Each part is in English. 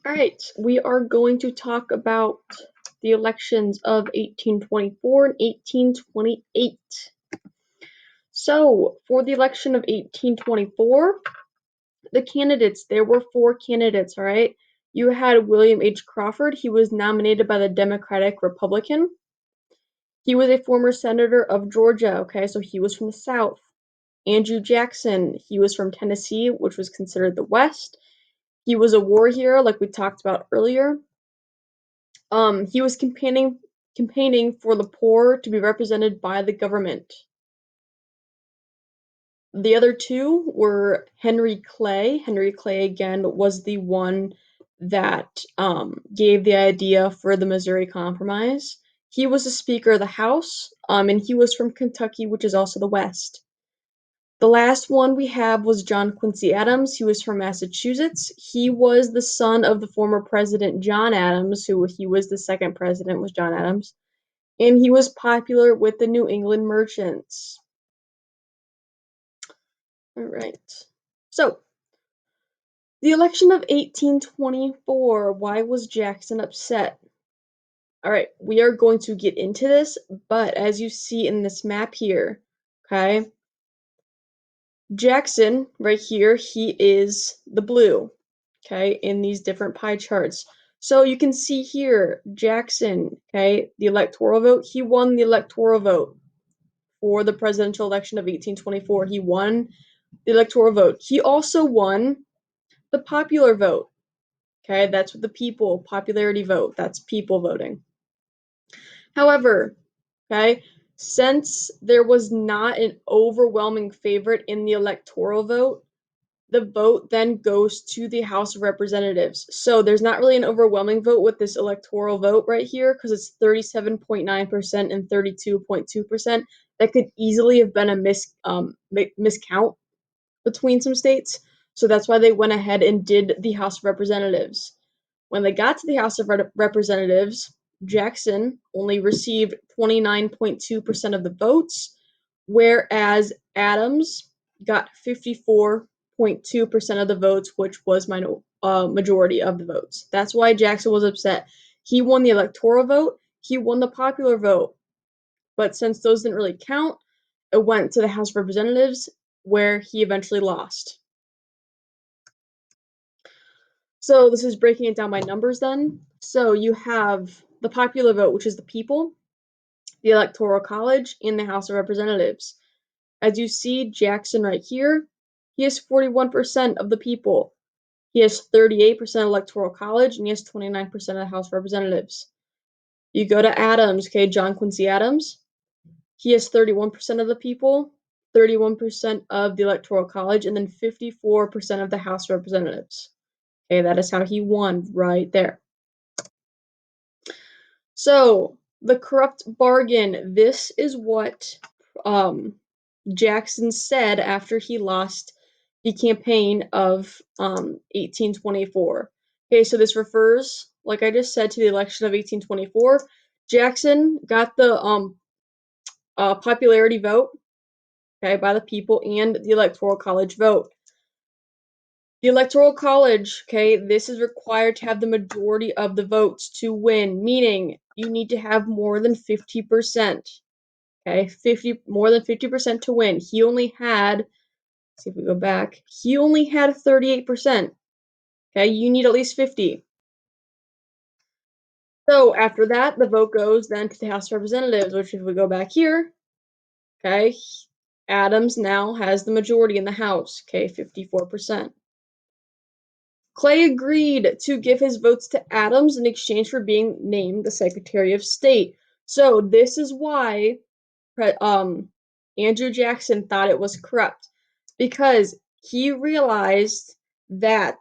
All right, we are going to talk about the elections of 1824 and 1828. So, for the election of 1824, the candidates, there were 4 candidates, all right? You had William H. Crawford. He was nominated by the Democratic Republican. He was a former senator of Georgia, okay, so he was from the South. Andrew Jackson, he was from Tennessee, which was considered the West. He was a war hero, like we talked about earlier. He was campaigning for the poor to be represented by the government. The other 2 were Henry Clay. Henry Clay, again, was the one that gave the idea for the Missouri Compromise. He was the Speaker of the House, and he was from Kentucky, which is also the West. The last one we have was John Quincy Adams. He was from Massachusetts. He was the son of the former President John Adams, he was the second president, was John Adams. And he was popular with the New England merchants. All right. So, the election of 1824, why was Jackson upset? All right, we are going to get into this, but as you see in this map here, okay, Jackson, right here, he is the blue, okay, in these different pie charts. So you can see here, Jackson, okay, the electoral vote, he won the electoral vote for the presidential election of 1824. He won the electoral vote. He also won the popular vote, okay, that's what the people, popularity vote, that's people voting. However, okay, since there was not an overwhelming favorite in the electoral vote, the vote then goes to the House of Representatives. So there's not really an overwhelming vote with this electoral vote right here because it's 37.9% and 32.2%. That could easily have been a miscount between some states. So that's why they went ahead and did the House of Representatives. When they got to the House of Representatives, Jackson only received 29.2% of the votes, whereas Adams got 54.2% of the votes, which was majority of the votes. That's why Jackson was upset. He won the electoral vote, he won the popular vote, but since those didn't really count, it went to the House of Representatives, where he eventually lost. So this is breaking it down by numbers then. So you have the popular vote, which is the people, the Electoral College, and the House of Representatives. As you see, Jackson right here, he has 41% of the people. He has 38% Electoral College, and he has 29% of the House of Representatives. You go to Adams, okay, John Quincy Adams. He has 31% of the people, 31% of the Electoral College, and then 54% of the House of Representatives. Okay, that is how he won right there. So, the corrupt bargain, this is what Jackson said after he lost the campaign of 1824. Okay, so this refers, like I just said, to the election of 1824. Jackson got the popularity vote, okay, by the people and the Electoral College vote. The Electoral College, okay, this is required to have the majority of the votes to win, meaning you need to have more than 50%. Okay, more than 50% to win. He only had, let's see if we go back, he only had 38%. Okay, you need at least 50. So after that, the vote goes then to the House of Representatives, which if we go back here, okay, Adams now has the majority in the House, okay, 54%. Clay agreed to give his votes to Adams in exchange for being named the Secretary of State. So this is why Andrew Jackson thought it was corrupt, because he realized that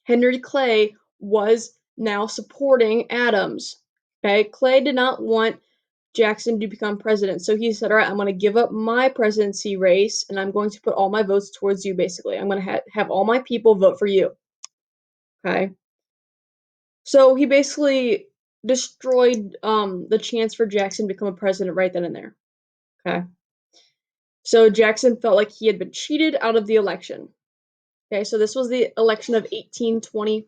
Henry Clay was now supporting Adams. Okay, Clay did not want Jackson to become president, so he said, all right, I'm going to give up my presidency race, and I'm going to put all my votes towards you, basically. I'm going to have all my people vote for you. Okay. So he basically destroyed the chance for Jackson to become a president right then and there. Okay. So Jackson felt like he had been cheated out of the election. Okay, so this was the election of 1824.